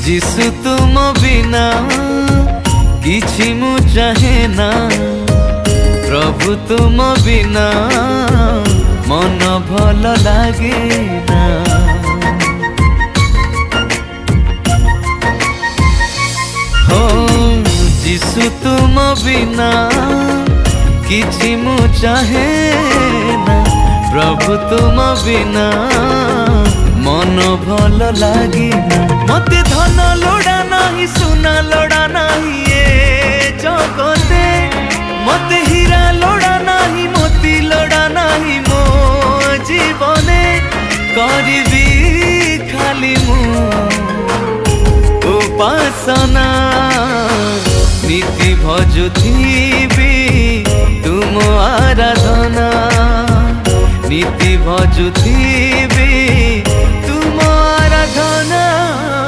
যিশু তুম বিনা কিছু মু চাহে না, প্রভু তুম বিনা মন ভাল লাগে না। हो যিশু তুম বিনা কিছু মু চাহে না, প্রভু তুম বিনা মন ভাল লাগে না। মতে ধন লোড়া নাহি, সোনা লোড়া নাহি এ জগতে, মতে হীরা লোড়া নাহি, মোতি লোড়া নাহি মো জীবনে। করিবি খালি মু উপাসনা, নীতি ভজুথিবি তুম আরাধনা, নীতি ভজুথিবি